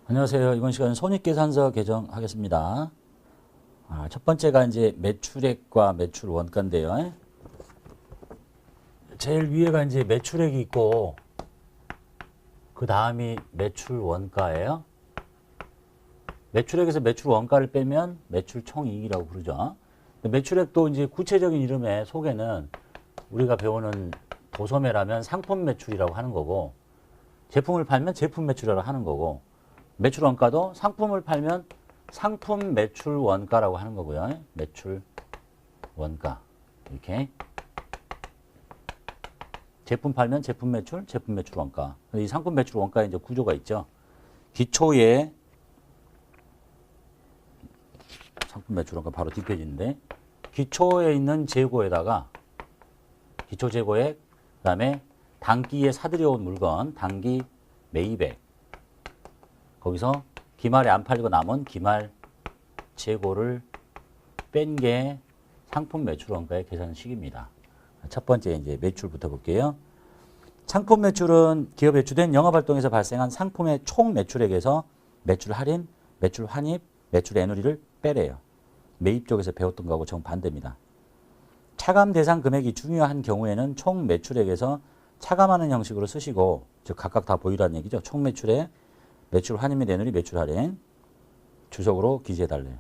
안녕하세요. 이번 시간은 손익계산서 개정하겠습니다. 첫 번째가 이제 매출액과 매출 원가인데요. 제일 위에가 이제 매출액이 있고, 그 다음이 매출 원가예요. 매출액에서 매출 원가를 빼면 매출 총이익이라고 부르죠. 매출액도 이제 구체적인 이름의 소개는 우리가 배우는 도소매라면 상품 매출이라고 하는 거고, 제품을 팔면 제품 매출이라고 하는 거고, 매출 원가도 상품을 팔면 상품 매출 원가라고 하는 거고요. 매출 원가. 이렇게. 제품 팔면 제품 매출 원가. 이 상품 매출 원가에 이제 구조가 있죠. 기초에 상품 매출 원가 바로 뒷페이지인데, 기초에 있는 재고에다가 기초 재고에 그다음에 단기에 사들여온 물건, 단기 매입액. 거기서 기말에 안 팔리고 남은 기말 재고를 뺀 게 상품 매출 원가의 계산식입니다. 첫 번째 이제 매출부터 볼게요. 상품 매출은 기업의 주된 영업활동에서 발생한 상품의 총 매출액에서 매출 할인, 매출 환입, 매출 애누리를 빼래요. 매입 쪽에서 배웠던 거하고 정반대입니다. 차감 대상 금액이 중요한 경우에는 총 매출액에서 차감하는 형식으로 쓰시고, 즉 각각 다 보유라는 얘기죠. 총 매출에 매출 환입 및 애누리, 매출 할인 주석으로 기재해달래요.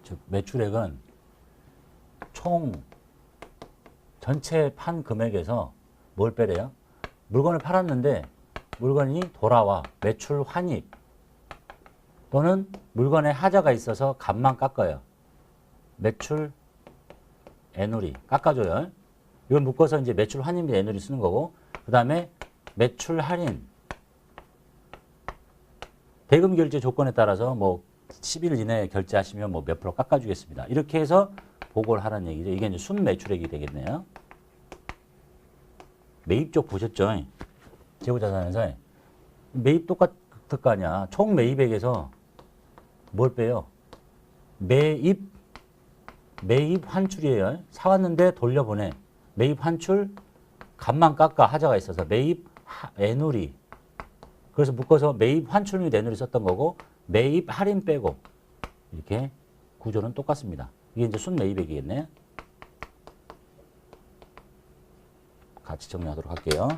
즉 매출액은 총 전체 판 금액에서 뭘 빼래요? 물건을 팔았는데 물건이 돌아와 매출 환입 또는 물건에 하자가 있어서 값만 깎아요. 매출 애누리 깎아줘요. 이걸 묶어서 이제 매출 환입 및 애누리 쓰는 거고, 그 다음에 매출 할인 대금 결제 조건에 따라서 뭐 10일 이내에 결제하시면 뭐 몇 프로 깎아주겠습니다. 이렇게 해서 보고를 하라는 얘기죠. 이게 이제 순매출액이 되겠네요. 매입 쪽 보셨죠? 재고자산에서 매입 똑같을 거 아니야. 총 매입액에서 뭘 빼요? 매입 환출이에요. 사왔는데 돌려보내. 매입 환출 값만 깎아 하자가 있어서 매입 애누리. 그래서 묶어서 매입 환출 및 애누리 썼던 거고, 매입 할인 빼고 이렇게 구조는 똑같습니다. 이게 이제 순매입액이겠네. 같이 정리하도록 할게요.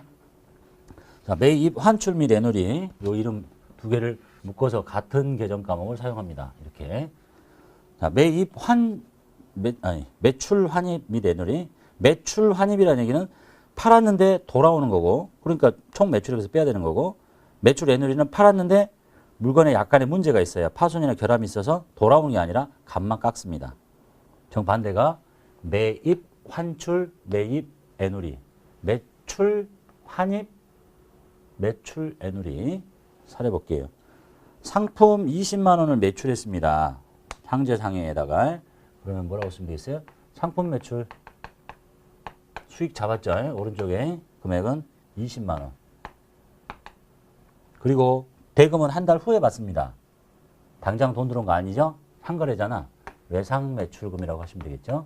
자, 매입 환출 및 애누리 요 이름 두 개를 묶어서 같은 계정 과목을 사용합니다. 이렇게. 자, 매출 환입 및 애누리. 매출 환입이라는 얘기는 팔았는데 돌아오는 거고, 그러니까 총 매출액에서 빼야 되는 거고, 매출 애누리는 팔았는데 물건에 약간의 문제가 있어요. 파손이나 결함이 있어서 돌아오는 게 아니라 값만 깎습니다. 정반대가 매입 환출, 매입 애누리. 매출 환입, 매출 애누리. 사례 볼게요. 상품 20만 원을 매출했습니다. 상제상해에다가. 그러면 뭐라고 쓰면 되겠어요? 상품 매출 수익 잡았죠. 오른쪽에 금액은 20만 원. 그리고 대금은 한 달 후에 받습니다. 당장 돈 들어온 거 아니죠? 상거래잖아. 외상매출금이라고 하시면 되겠죠.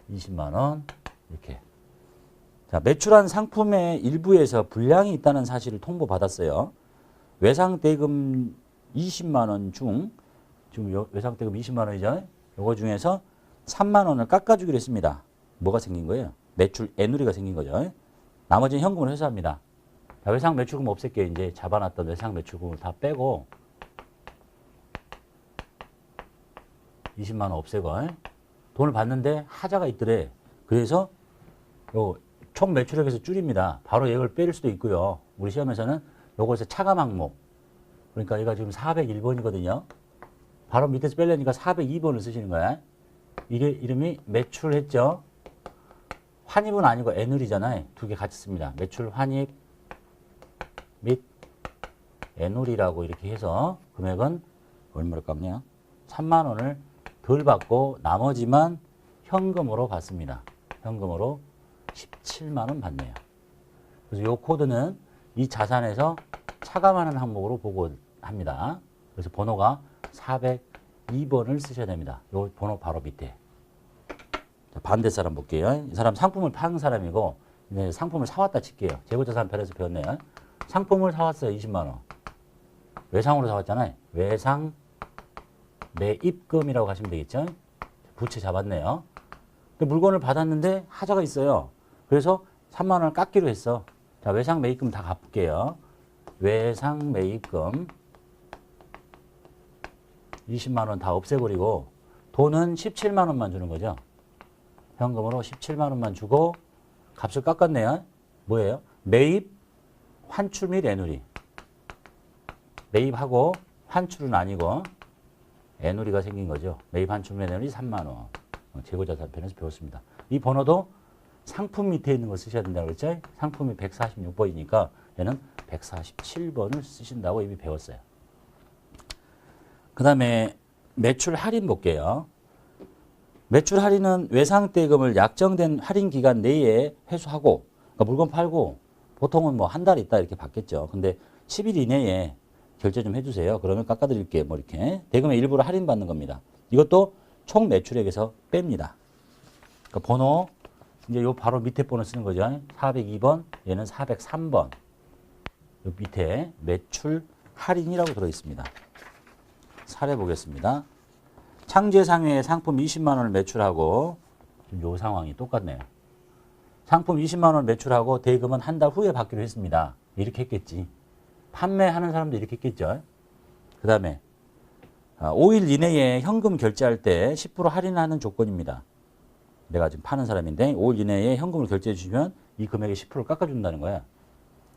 20만 원 이렇게. 자, 매출한 상품의 일부에서 불량이 있다는 사실을 통보받았어요. 외상대금 20만 원 중, 지금 외상대금 20만 원이죠. 요거 중에서 3만 원을 깎아주기로 했습니다. 뭐가 생긴 거예요? 매출 애누리가 생긴 거죠. 나머지는 현금으로 회수합니다. 자, 외상 매출금 없앨게요. 이제 잡아놨던 외상 매출금을 다 빼고 20만 원 없애고 돈을 받는데 하자가 있더래. 그래서 총 매출액에서 줄입니다. 바로 이걸 빼일 수도 있고요. 우리 시험에서는 요것의 차감 항목. 그러니까 얘가 지금 401번이거든요. 바로 밑에서 빼려니까 402번을 쓰시는 거야. 이게 이름이 매출했죠. 환입은 아니고 애누리잖아요. 두 개 같이 씁니다. 매출 환입 및 애누리라고 이렇게 해서 금액은 얼마를 깎냐? 3만 원을 덜 받고 나머지만 현금으로 받습니다. 현금으로 17만 원 받네요. 그래서 이 코드는 이 자산에서 차감하는 항목으로 보고합니다. 그래서 번호가 402번을 쓰셔야 됩니다. 이 번호 바로 밑에. 자, 반대 사람 볼게요. 이 사람 상품을 파는 사람이고 이제 상품을 사왔다 칠게요. 재고자산편에서 배웠네요. 상품을 사왔어요. 20만 원. 외상으로 사왔잖아요. 외상 매입금이라고 하시면 되겠죠. 부채 잡았네요. 근데 물건을 받았는데 하자가 있어요. 그래서 3만 원을 깎기로 했어. 자, 외상 매입금 다 갚을게요. 외상 매입금 20만 원 다 없애버리고 돈은 17만 원만 주는 거죠. 현금으로 17만 원만 주고 값을 깎았네요. 뭐예요? 매입, 환출 및 애누리. 매입하고 환출은 아니고 애누리가 생긴 거죠. 매입, 환출 및 애누리 3만 원. 재고자산편에서 배웠습니다. 이 번호도 상품 밑에 있는 거 쓰셔야 된다고 그랬죠? 상품이 146번이니까 얘는 147번을 쓰신다고 이미 배웠어요. 그 다음에 매출 할인 볼게요. 매출 할인은 외상대금을 약정된 할인 기간 내에 회수하고, 그러니까 물건 팔고 보통은 뭐 한 달 있다 이렇게 받겠죠. 근데 10일 이내에 결제 좀 해주세요. 그러면 깎아드릴게요. 뭐 이렇게 대금의 일부를 할인받는 겁니다. 이것도 총 매출액에서 뺍니다. 그러니까 번호 이제 요 바로 밑에 번호 쓰는 거죠. 402번, 얘는 403번. 요 밑에 매출 할인이라고 들어 있습니다. 사례 보겠습니다. 창제상회에 상품 20만 원을 매출하고 요 상황이 똑같네요. 상품 20만 원을 매출하고 대금은 한 달 후에 받기로 했습니다. 이렇게 했겠지. 판매하는 사람도 이렇게 했겠죠. 그 다음에 5일 이내에 현금 결제할 때 10% 할인하는 조건입니다. 내가 지금 파는 사람인데 5일 이내에 현금을 결제해 주시면 이 금액의 10%를 깎아준다는 거야.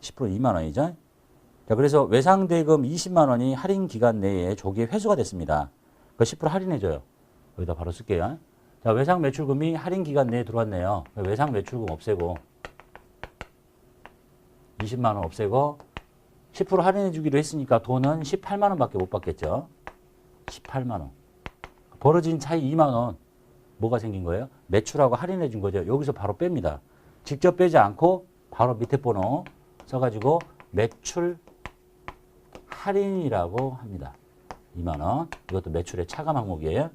10% 2만 원이죠. 자, 그래서 외상대금 20만 원이 할인 기간 내에 조기에 회수가 됐습니다. 그 10% 할인해줘요. 여기다 바로 쓸게요. 자, 외상 매출금이 할인 기간 내에 들어왔네요. 외상 매출금 없애고 20만 원 없애고 10% 할인해 주기로 했으니까 돈은 18만 원밖에 못 받겠죠. 18만 원. 벌어진 차이 2만 원. 뭐가 생긴 거예요? 매출하고 할인해 준 거죠. 여기서 바로 뺍니다. 직접 빼지 않고 바로 밑에 번호 써가지고 매출 할인이라고 합니다. 2만 원. 이것도 매출의 차감 항목이에요.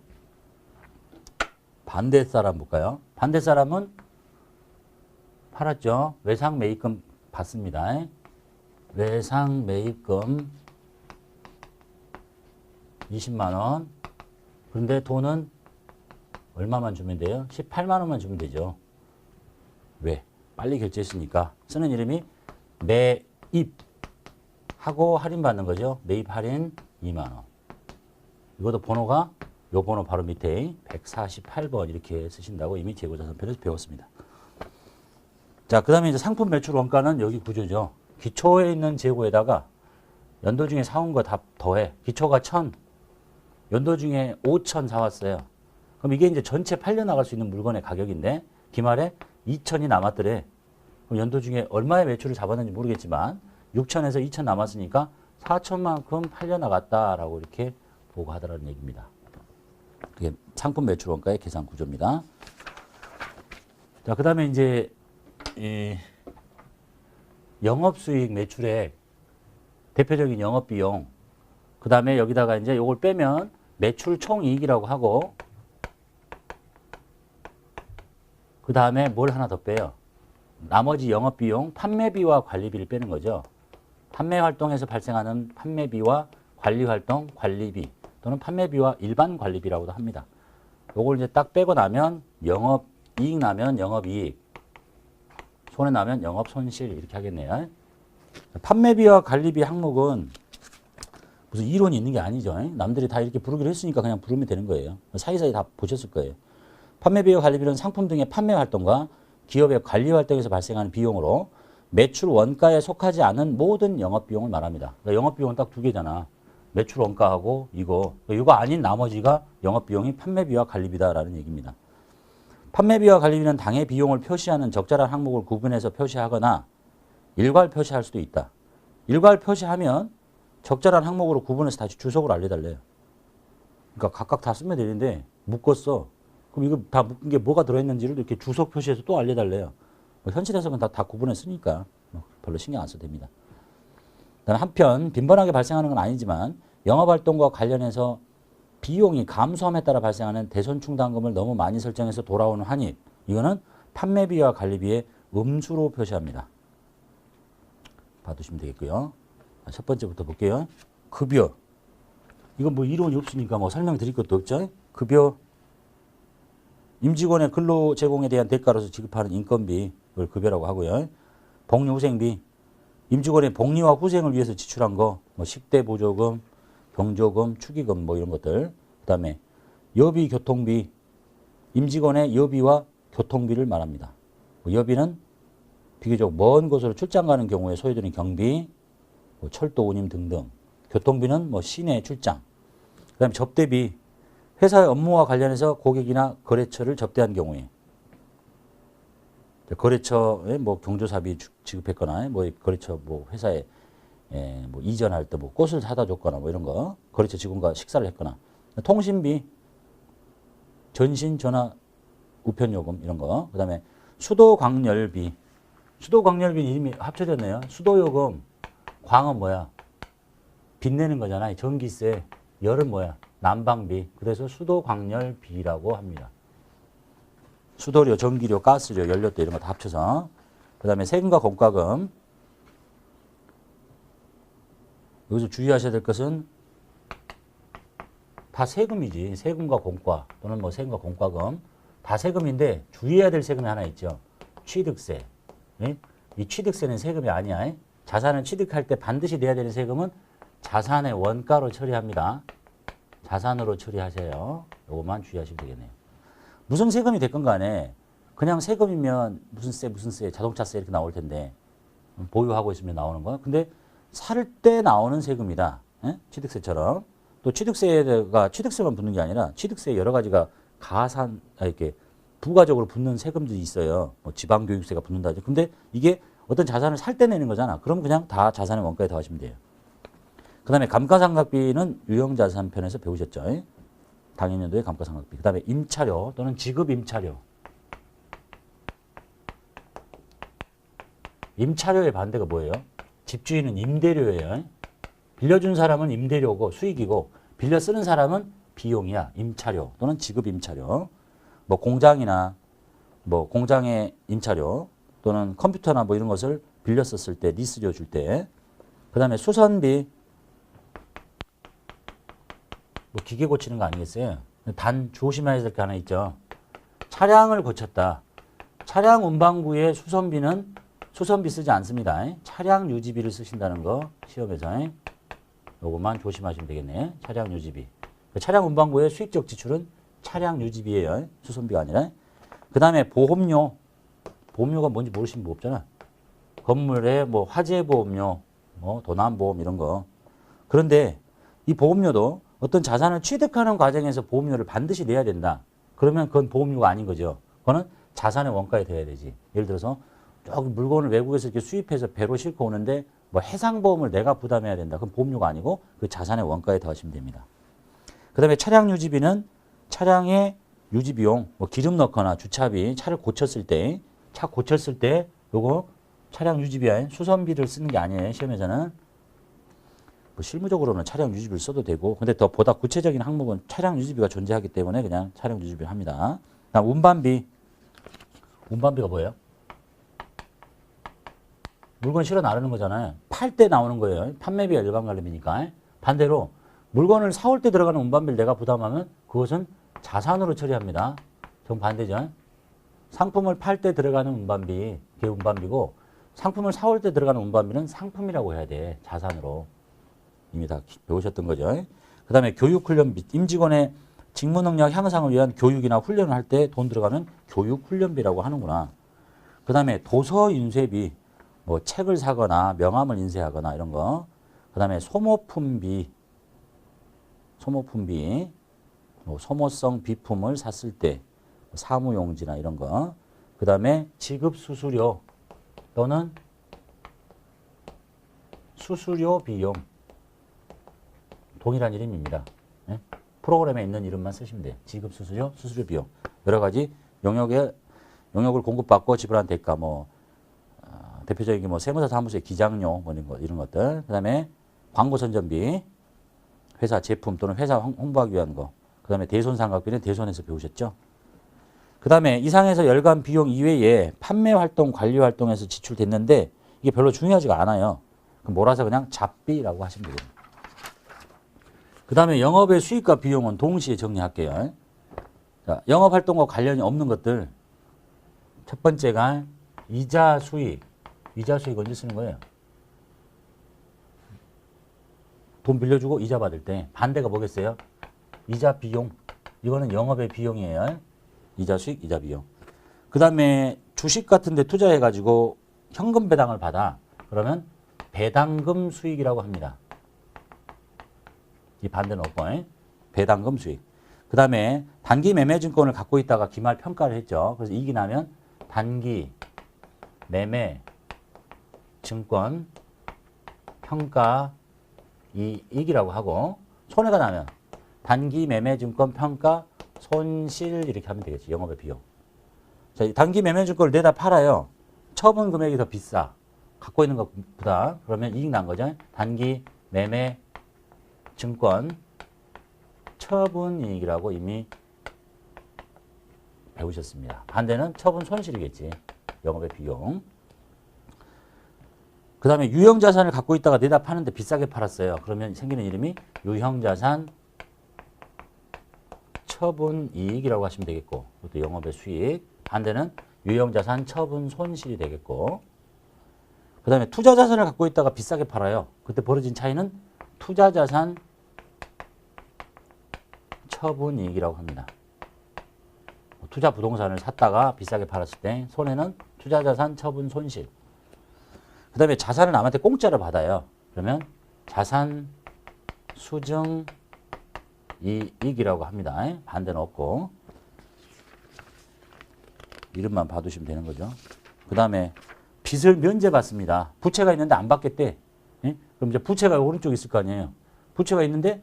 반대 사람 볼까요? 반대 사람은 팔았죠. 외상 매입금 받습니다. 외상 매입금 20만 원. 그런데 돈은 얼마만 주면 돼요? 18만 원만 주면 되죠. 왜? 빨리 결제했으니까. 쓰는 이름이 매입하고 할인받는 거죠. 매입 할인 2만 원. 이것도 번호가 요 번호 바로 밑에 148번 이렇게 쓰신다고 이미 재고자산편에서 배웠습니다. 자, 그 다음에 이제 상품 매출 원가는 여기 구조죠. 기초에 있는 재고에다가 연도 중에 사온 거 다 더해. 기초가 1000, 연도 중에 5000 사왔어요. 그럼 이게 이제 전체 팔려나갈 수 있는 물건의 가격인데 기말에 2000이 남았더래. 그럼 연도 중에 얼마의 매출을 잡았는지 모르겠지만 6000에서 2000 남았으니까 4000만큼 팔려나갔다라고 이렇게 보고하더라는 얘기입니다. 그게 상품 매출 원가의 계산 구조입니다. 자, 그 다음에 이제 영업수익 매출액, 대표적인 영업비용, 그 다음에 여기다가 이제 요걸 빼면 매출 총이익이라고 하고, 그 다음에 뭘 하나 더 빼요. 나머지 영업비용, 판매비와 관리비를 빼는 거죠. 판매 활동에서 발생하는 판매비와 관리 활동, 관리비, 또는 판매비와 일반 관리비라고도 합니다. 요걸 이제 딱 빼고 나면 영업이익 나면 영업이익, 손해 나면 영업손실 이렇게 하겠네요. 판매비와 관리비 항목은 무슨 이론이 있는 게 아니죠. 남들이 다 이렇게 부르기로 했으니까 그냥 부르면 되는 거예요. 사이사이 다 보셨을 거예요. 판매비와 관리비는 상품 등의 판매 활동과 기업의 관리 활동에서 발생하는 비용으로 매출 원가에 속하지 않은 모든 영업비용을 말합니다. 그러니까 영업비용은 딱 두 개잖아. 매출 원가하고 이거 아닌 나머지가 영업비용이 판매비와 관리비다라는 얘기입니다. 판매비와 관리비는 당해 비용을 표시하는 적절한 항목을 구분해서 표시하거나 일괄 표시할 수도 있다. 일괄 표시하면 적절한 항목으로 구분해서 다시 주석으로 알려달래요. 그러니까 각각 다 쓰면 되는데 묶었어. 그럼 이거 다 묶은 게 뭐가 들어있는지를 이렇게 주석 표시해서 또 알려달래요. 현실에서는 다 구분해 쓰니까 별로 신경 안 써도 됩니다. 그다음에 한편 빈번하게 발생하는 건 아니지만 영업활동과 관련해서 비용이 감소함에 따라 발생하는 대손충당금을 너무 많이 설정해서 돌아오는 환입. 이거는 판매비와 관리비의 음수로 표시합니다. 봐두시면 되겠고요. 첫 번째부터 볼게요. 급여. 이건 뭐 이론이 없으니까 뭐 설명드릴 것도 없죠. 급여. 임직원의 근로 제공에 대한 대가로서 지급하는 인건비, 그걸 급여라고 하고요. 복리 후생비. 임직원의 복리와 후생을 위해서 지출한 거, 뭐 식대 보조금, 경조금, 축의금 뭐 이런 것들. 그다음에 여비 교통비. 임직원의 여비와 교통비를 말합니다. 여비는 비교적 먼 곳으로 출장 가는 경우에 소요되는 경비, 뭐 철도 운임 등등. 교통비는 뭐 시내 출장. 그다음에 접대비. 회사의 업무와 관련해서 고객이나 거래처를 접대한 경우에 거래처에 뭐 경조사비 지급했거나 뭐 거래처 뭐 회사에 뭐 이전할 때 뭐 꽃을 사다 줬거나 뭐 이런 거, 거래처 직원과 식사를 했거나, 통신비, 전신 전화 우편 요금 이런 거. 그다음에 수도광열비. 수도광열비 이름이 합쳐졌네요. 수도요금, 광은 뭐야? 빚내는 거잖아. 전기세. 열은 뭐야? 난방비. 그래서 수도광열비라고 합니다. 수도료, 전기료, 가스료, 연료도 이런 거 다 합쳐서. 그 다음에 세금과 공과금. 여기서 주의하셔야 될 것은 다 세금이지. 세금과 공과 또는 뭐 세금과 공과금. 다 세금인데 주의해야 될 세금이 하나 있죠. 취득세. 이 취득세는 세금이 아니야. 자산을 취득할 때 반드시 내야 되는 세금은 자산의 원가로 처리합니다. 자산으로 처리하세요. 요것만 주의하시면 되겠네요. 무슨 세금이 됐건 간에 그냥 세금이면 무슨 세, 자동차세 이렇게 나올 텐데 보유하고 있으면 나오는 거. 근데 살 때 나오는 세금이다. 취득세처럼. 또 취득세만 붙는 게 아니라 취득세 여러 가지가 이렇게 부가적으로 붙는 세금들이 있어요. 뭐 지방교육세가 붙는다죠. 근데 이게 어떤 자산을 살 때 내는 거잖아. 그럼 그냥 다 자산의 원가에 더하시면 돼요. 그 다음에 감가상각비는 유형자산편에서 배우셨죠. 당연연도의 감가상각비. 그 다음에 임차료 또는 지급임차료. 임차료의 반대가 뭐예요? 집주인은 임대료예요. 빌려준 사람은 임대료고 수익이고 빌려 쓰는 사람은 비용이야. 임차료 또는 지급임차료. 뭐 공장이나 뭐 공장의 임차료 또는 컴퓨터나 뭐 이런 것을 빌려 썼을 때 리스료 줄 때. 그 다음에 수선비. 뭐 기계 고치는 거 아니겠어요? 단 조심해야 될 게 하나 있죠. 차량을 고쳤다. 차량 운반부의 수선비는 수선비 쓰지 않습니다. 차량 유지비를 쓰신다는 거 시험에서 요것만 조심하시면 되겠네. 차량 유지비. 차량 운반부의 수익적 지출은 차량 유지비예요. 수선비가 아니라. 그 다음에 보험료. 보험료가 뭔지 모르시는 분 없잖아. 건물에 뭐 화재 보험료, 뭐 도난 보험 이런 거. 그런데 이 보험료도 어떤 자산을 취득하는 과정에서 보험료를 반드시 내야 된다. 그러면 그건 보험료가 아닌 거죠. 그거는 자산의 원가에 더해야 되지. 예를 들어서 저기 물건을 외국에서 이렇게 수입해서 배로 싣고 오는데 뭐 해상보험을 내가 부담해야 된다. 그건 보험료가 아니고 그 자산의 원가에 더하시면 됩니다. 그 다음에 차량 유지비는 차량의 유지비용, 뭐 기름 넣거나 주차비, 차를 고쳤을 때, 차 고쳤을 때 요거 차량 유지비에 수선비를 쓰는 게 아니에요. 시험에서는. 뭐 실무적으로는 차량 유지비를 써도 되고, 근데 더 보다 구체적인 항목은 차량 유지비가 존재하기 때문에 그냥 차량 유지비를 합니다. 다음 운반비. 운반비가 뭐예요? 물건 실어 나르는 거잖아요. 팔 때 나오는 거예요. 판매비가 일반 관리비니까. 반대로 물건을 사올 때 들어가는 운반비를 내가 부담하면 그것은 자산으로 처리합니다. 정반대죠. 상품을 팔 때 들어가는 운반비, 그게 운반비고, 상품을 사올 때 들어가는 운반비는 상품이라고 해야 돼. 자산으로. 이미 다 배우셨던 거죠. 그 다음에 교육훈련비. 임직원의 직무능력 향상을 위한 교육이나 훈련을 할 때 돈 들어가는 교육훈련비라고 하는구나. 그 다음에 도서인쇄비. 뭐 책을 사거나 명함을 인쇄하거나 이런 거. 그 다음에 소모품비. 뭐 소모성 비품을 샀을 때 사무용지나 이런 거. 그 다음에 지급수수료 또는 수수료 비용. 동일한 이름입니다. 예? 프로그램에 있는 이름만 쓰시면 돼요. 지급수수료, 수수료 비용. 여러 가지 영역을 공급받고 지불한 대가, 뭐 대표적인 게 뭐 세무사 사무소의 기장료 뭐 이런 것들. 그다음에 광고 선전비, 회사 제품 또는 회사 홍보하기 위한 거. 그다음에 대손 상각비는 대손에서 배우셨죠? 그다음에 이상에서 열관 비용 이외에 판매 활동, 관리 활동에서 지출됐는데 이게 별로 중요하지가 않아요. 그럼 몰아서 그냥 잡비라고 하시면 되겠습니다. 그다음에 영업의 수익과 비용은 동시에 정리할게요. 자, 영업 활동과 관련이 없는 것들. 첫 번째가 이자 수익. 이자 수익 언제 쓰는 거예요? 돈 빌려주고 이자 받을 때. 반대가 뭐겠어요? 이자 비용. 이거는 영업의 비용이에요. 이자 수익, 이자 비용. 그 다음에 주식 같은 데 투자해가지고 현금 배당을 받아. 그러면 배당금 수익이라고 합니다. 이 반대는 없고, 배당금 수익. 그 다음에 단기 매매 증권을 갖고 있다가 기말 평가를 했죠. 그래서 이익이 나면 단기 매매 증권 평가 이익이라고 하고, 손해가 나면 단기 매매 증권 평가 손실 이렇게 하면 되겠지. 영업의 비용. 자, 단기 매매 증권을 내다 팔아요. 처분 금액이 더 비싸. 갖고 있는 것보다. 그러면 이익 난 거죠. 단기 매매 증권 처분 이익이라고 이미 배우셨습니다. 반대는 처분 손실이겠지. 영업의 비용. 그 다음에 유형자산을 갖고 있다가 내다 파는데 비싸게 팔았어요. 그러면 생기는 이름이 유형자산 처분 이익이라고 하시면 되겠고, 그것도 영업의 수익. 반대는 유형자산 처분 손실이 되겠고, 그 다음에 투자자산을 갖고 있다가 비싸게 팔아요. 그때 벌어진 차이는 투자자산 처분 이익이라고 합니다. 투자 부동산을 샀다가 비싸게 팔았을 때 손해는 투자자산 처분 손실. 그 다음에 자산을 남한테 공짜로 받아요. 그러면 자산 수증 이익이라고 합니다. 반대는 없고. 이름만 봐두시면 되는 거죠. 그 다음에 빚을 면제받습니다. 부채가 있는데 안 받겠대. 예? 그럼 이제 부채가 오른쪽에 있을 거 아니에요. 부채가 있는데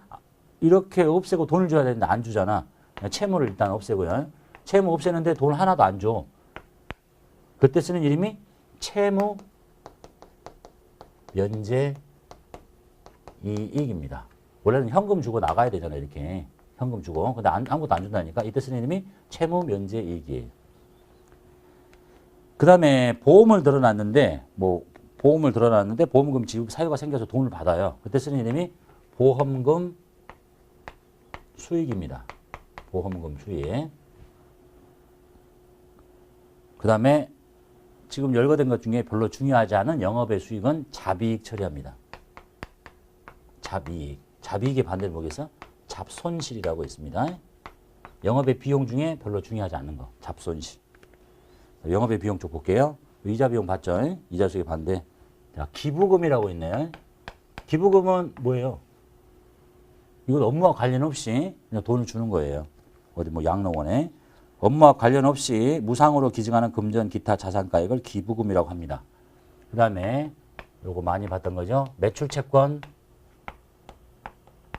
이렇게 없애고 돈을 줘야 되는데 안 주잖아. 채무를 일단 없애고요. 채무 없애는데 돈 하나도 안 줘. 그때 쓰는 이름이 채무 면제 이익입니다. 원래는 현금 주고 나가야 되잖아요. 이렇게 현금 주고. 근데 아무것도 안 준다니까 이때 쓰는 이름이 채무 면제 이익이에요. 그 다음에 보험을 들어놨는데 보험금 지급 사유가 생겨서 돈을 받아요. 그때 쓰는 이름이 보험금 수익입니다. 보험금 수익. 그 다음에 지금 열거된 것 중에 별로 중요하지 않은 영업의 수익은 잡이익 처리합니다. 잡이익. 잡이익의 반대를 보겠어? 잡손실이라고 있습니다. 영업의 비용 중에 별로 중요하지 않는 거. 잡손실. 영업의 비용 쪽 볼게요. 이자 비용 봤죠? 이자 수익의 반대. 자, 기부금이라고 있네요. 기부금은 뭐예요? 이건 업무와 관련 없이 그냥 돈을 주는 거예요. 어디 뭐 양로원에. 업무와 관련 없이 무상으로 기증하는 금전 기타 자산가액을 기부금이라고 합니다. 그 다음에 요거 많이 봤던 거죠. 매출채권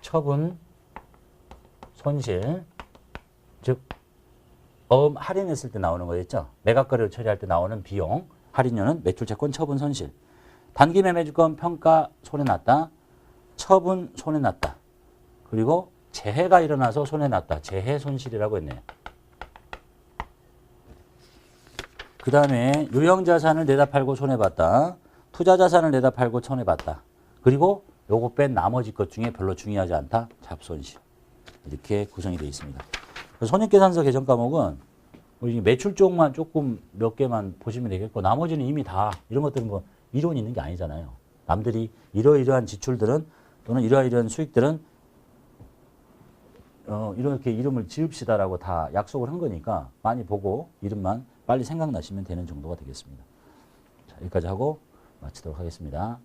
처분 손실. 즉 할인했을 때 나오는 거였죠. 매각거래를 처리할 때 나오는 비용. 할인료는 매출채권 처분 손실. 단기 매매주권 평가 손해났다. 처분 손해났다. 그리고 재해가 일어나서 손해났다. 재해 손실이라고 했네요. 그 다음에 유형자산을 내다 팔고 손해봤다. 투자자산을 내다 팔고 손해봤다. 그리고 요거 뺀 나머지 것 중에 별로 중요하지 않다. 잡손실. 이렇게 구성이 되어 있습니다. 손익계산서 개정 과목은 매출 쪽만 조금 몇 개만 보시면 되겠고 나머지는 이미 다 이런 것들은 뭐 이론이 있는 게 아니잖아요. 남들이 이러이러한 지출들은 또는 이러이러한 수익들은 이렇게 이름을 지읍시다라고 다 약속을 한 거니까 많이 보고 이름만 빨리 생각나시면 되는 정도가 되겠습니다. 자, 여기까지 하고 마치도록 하겠습니다.